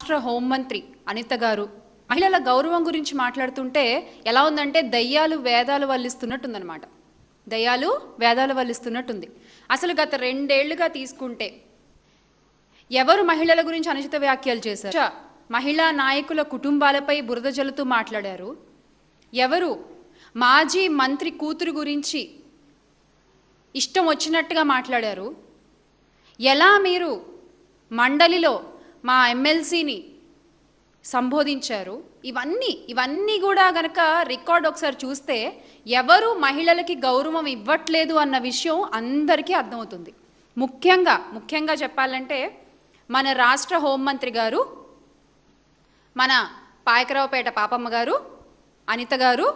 రాష్ట్ర హోంమంత్రి అనిత గారు మహిళల గౌరవం గురించి మాట్లాడుతుంటే ఎలా ఉందంటే దయ్యాలు వేదాలు వల్లిస్తున్నట్టుందన్నమాట. దయ్యాలు వేదాలు వల్లిస్తున్నట్టుంది. అసలు గత 2 ఏళ్లుగా తీసుకుంటే ఎవరు మహిళల గురించి అనుచిత వ్యాఖ్యలు చేశారు? మహిళా నాయకుల కుటుంబాలపై బురద జల్లుతూ మాట్లాడారు. ఎవరు మాజీ మంత్రి కూతురు గురించి ఇష్టం వచ్చినట్టుగా మాట్లాడారు. ఎలా మీరు మండలిలో మా ఎమ్మెల్సీని సంబోధించారు. ఇవన్నీ కూడా గనక రికార్డ్ ఒకసారి చూస్తే ఎవరు మహిళలకి గౌరవం ఇవ్వట్లేదు అన్న విషయం అందరికీ అర్థమవుతుంది. ముఖ్యంగా చెప్పాలంటే మన రాష్ట్ర హోంమంత్రి గారు, మన పాయకరావుపేట పాపమ్మ గారు, అనిత గారు,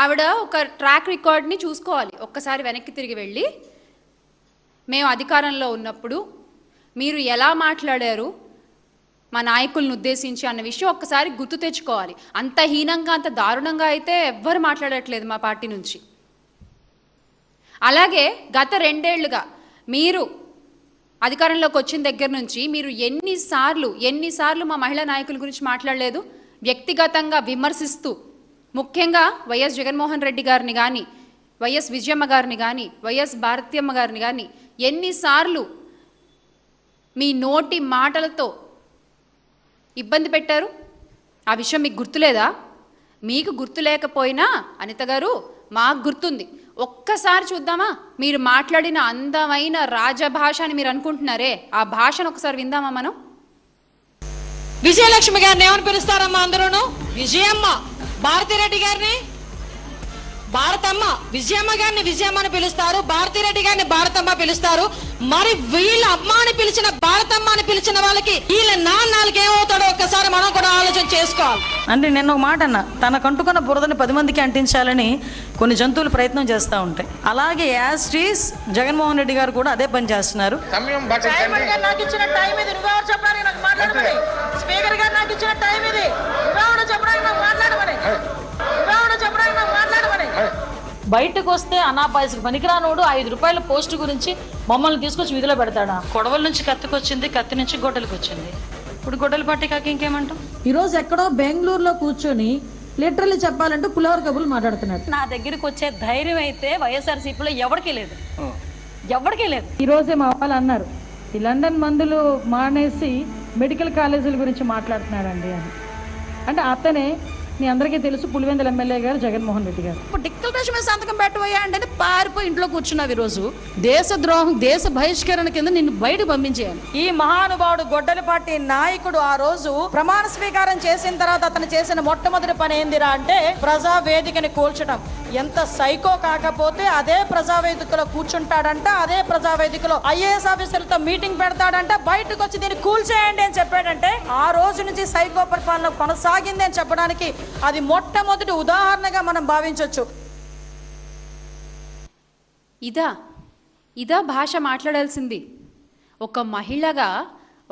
ఆవిడ ఒక ట్రాక్ రికార్డ్ని చూసుకోవాలి. ఒక్కసారి వెనక్కి తిరిగి వెళ్ళి మేము అధికారంలో ఉన్నప్పుడు మీరు ఎలా మాట్లాడారు మా నాయకులను ఉద్దేశించి అన్న విషయం ఒక్కసారి గుర్తు తెచ్చుకోవాలి. అంత హీనంగా అంత దారుణంగా అయితే ఎవ్వరు మాట్లాడట్లేదు మా పార్టీ నుంచి. అలాగే గత 2 ఏళ్లుగా మీరు అధికారంలోకి వచ్చిన దగ్గర నుంచి మీరు ఎన్నిసార్లు మా మహిళా నాయకుల గురించి మాట్లాడలేదు? వ్యక్తిగతంగా విమర్శిస్తూ, ముఖ్యంగా వైఎస్ జగన్మోహన్ రెడ్డి గారిని కానీ, వైఎస్ విజయమ్మ గారిని కానీ, వైఎస్ భారతీయమ్మ గారిని కానీ ఎన్నిసార్లు మీ నోటి మాటలతో ఇబ్బంది పెట్టారు? ఆ విషయం మీకు గుర్తులేదా? మీకు గుర్తు లేకపోయినా అనిత గారు మాకు గుర్తుంది. ఒక్కసారి చూద్దామా? మీరు మాట్లాడిన అందమైన రాజభాష అని మీరు అనుకుంటున్నారే, ఆ భాషను ఒకసారి విందామా మనం? విజయలక్ష్మి గారిని ఏమని పిలుస్తారమ్మా? అందరూను విజయమ్మ. భారతిరెడ్డి గారిని భారతమ్మ. విజయమ్మ గారిని విజయమ్మ అని పిలుస్తారు, భారతిరెడ్డి గారిని భారతమ్మ పిలుస్తారు. మరి వీళ్ళ అమ్మ అని పిలిచిన భారతమ్మ అని పిలిచిన వాళ్ళకి వీళ్ళ నాన్నలకి ఏమవుతాడో ఒక్కసారి మనం కూడా ఆలోచన చేసుకోవాలి. అంటే నేను ఒక మాట అన్న, తనకంటుకున్న బురదని 10 మందికి అంటించాలని కొన్ని జంతువులు ప్రయత్నం చేస్తూ ఉంటాయి. అలాగే యాస్టీస్ జగన్మోహన్ రెడ్డి గారు కూడా అదే పని చేస్తున్నారు. నాకు ఇచ్చిన టైం ఇది, నువ్వెవరు చెప్పడానికి నాకు మాట్లాడమని? స్పీకర్ గారు నాకు ఇచ్చిన టైం ఇది, నువ్వెవరు చెప్పడానికి నాకు మాట్లాడమని? బయటకు వస్తే అనాపాయసకి పనికిరానోడు 5 రూపాయల పోస్టు గురించి మమ్మల్ని తీసుకొచ్చి వీధిలో పెడతాడా? కొడవల నుంచి కత్తికొచ్చింది, కత్తి నుంచి గొడ్డలికి వచ్చింది. ఇప్పుడు గొడ్డలి పట్టి కాక ఇంకేమంటాం? ఈరోజు ఎక్కడో బెంగళూరులో కూర్చొని లిటరల్లీ చెప్పాలంటే పులిహోర కబుర్లు మాట్లాడుతున్నాడు. నా దగ్గరికి వచ్చే ధైర్యం అయితే వైఎస్ఆర్సీపీలో ఎవరికీ లేదు. ఈ రోజే మా వాళ్ళు అన్నారు, ఈ లండన్ మందులు మానేసి మెడికల్ కాలేజీల గురించి మాట్లాడుతున్నాడండి అని. అంటే అతనే మీ అందరికీ తెలుసు, పులివెందుల ఎమ్మెల్యే గారు జగన్మోహన్ రెడ్డి గారు. ఇప్పుడు డిక్లరేషన్ మీద సంతకం పెట్టబోయా అంటే పారిపోయి ఇంట్లో కూర్చున్నావు. ఈరోజు దేశద్రోహం, దేశ బహిష్కరణ కింద నిన్ను బయటకు పంపించేయాలి. ఈ మహానుభావుడు గొడ్డలి పార్టీ నాయకుడు ఆ రోజు ప్రమాణ స్వీకారం చేసిన తర్వాత అతను చేసిన మొట్టమొదటి పని ఏందిరా అంటే ప్రజావేదికని కూల్చడం. ఎంత సైకో కాకపోతే అదే ప్రజావేదికలో కూర్చుంటాడంట, అదే ప్రజావేదికలో ఐఏఎస్ ఆఫీసర్లతో మీటింగ్ పెడతాడంట, బయటకు వచ్చి దీన్ని కూల్చేయండి అని చెప్పాడంటే ఆ రోజు నుంచి సైకో పరిపాలన కొనసాగింది అని చెప్పడానికి అది మొట్టమొదటి ఉదాహరణగా మనం భావించవచ్చు. ఇదా భాష మాట్లాడాల్సింది? ఒక మహిళగా,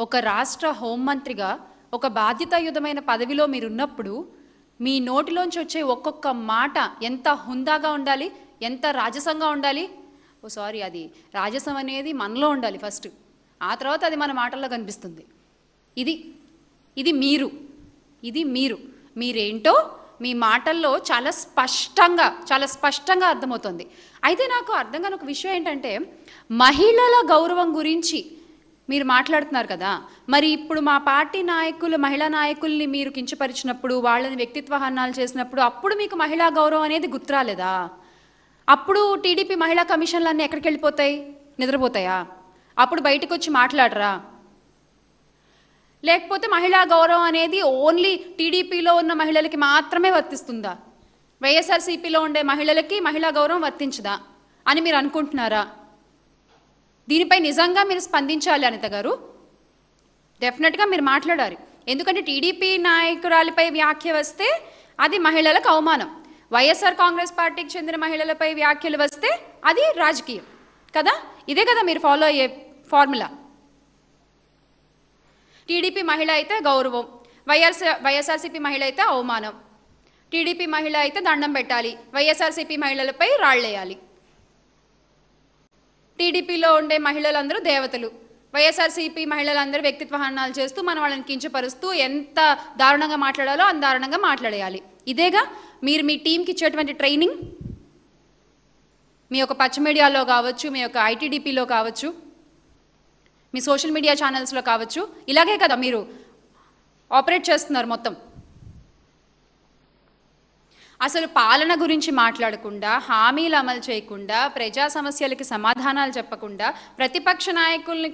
ఒక రాష్ట్ర హోంమంత్రిగా, ఒక బాధ్యతాయుతమైన పదవిలో మీరున్నప్పుడు మీ నోటిలోంచి వచ్చే ఒక్కొక్క మాట ఎంత హుందాగా ఉండాలి, ఎంత రాజసంగా ఉండాలి. అది రాజసం అనేది మనలో ఉండాలి ఫస్ట్, ఆ తర్వాత అది మన మాటల్లో కనిపిస్తుంది. ఇది మీరు మీరేంటో మీ మాటల్లో చాలా స్పష్టంగా అర్థమవుతుంది. అయితే నాకు అర్థం కాని ఒక విషయం ఏంటంటే, మహిళల గౌరవం గురించి మీరు మాట్లాడుతున్నారు కదా, మరి ఇప్పుడు మా పార్టీ నాయకులు, మహిళా నాయకుల్ని మీరు కించపరిచినప్పుడు, వాళ్ళని వ్యక్తిత్వ హననాలు చేసినప్పుడు అప్పుడు మీకు మహిళా గౌరవం అనేది గుర్తురాలేదా? అప్పుడు టీడీపీ మహిళా కమిషన్లు అన్నీ ఎక్కడికి వెళ్ళిపోతాయి? నిద్రపోతాయా? అప్పుడు బయటకు వచ్చి మాట్లాడరా? లేకపోతే మహిళా గౌరవం అనేది ఓన్లీ టీడీపీలో ఉన్న మహిళలకి మాత్రమే వర్తిస్తుందా? వైఎస్ఆర్సీపీలో ఉండే మహిళలకి మహిళా గౌరవం వర్తించదా అని మీరు అనుకుంటున్నారా? దీనిపై నిజంగా మీరు స్పందించాలి అనిత గారు. డెఫినెట్గా మీరు మాట్లాడాలి. ఎందుకంటే టీడీపీ నాయకురాలిపై వ్యాఖ్య వస్తే అది మహిళలకు అవమానం, వైఎస్ఆర్ కాంగ్రెస్ పార్టీకి చెందిన మహిళలపై వ్యాఖ్యలు వస్తే అది రాజకీయం కదా. ఇదే కదా మీరు ఫాలో అయ్యే ఫార్ములా. టీడీపీ మహిళ అయితే గౌరవం, వైఎస్ఆర్సీపీ మహిళ అయితే అవమానం. టీడీపీ మహిళ అయితే దండం పెట్టాలి, వైఎస్ఆర్సీపీ మహిళలపై రాళ్ళేయాలి. టీడీపీలో ఉండే మహిళలందరూ దేవతలు, వైఎస్ఆర్సీపీ మహిళలందరూ వ్యక్తిత్వ హననాలు చేస్తూ మనం వాళ్ళని కించపరుస్తూ ఎంత దారుణంగా మాట్లాడాలో అంత దారుణంగా మాట్లాడేయాలి. ఇదేగా మీరు మీ టీంకి ఇచ్చేటువంటి ట్రైనింగ్. మీ యొక్క పచ్చ మీడియాలో కావచ్చు, మీ యొక్క ఐటీడీపీలో కావచ్చు, మీ సోషల్ మీడియా ఛానల్స్లో కావచ్చు, ఇలాగే కదా మీరు ఆపరేట్ చేస్తున్నారు మొత్తం. అసలు పాలన గురించి మాట్లాడకుండా, హామీలు అమలు చేయకుండా, ప్రజా సమస్యలకి సమాధానాలు చెప్పకుండా, ప్రతిపక్ష నాయకుల్ని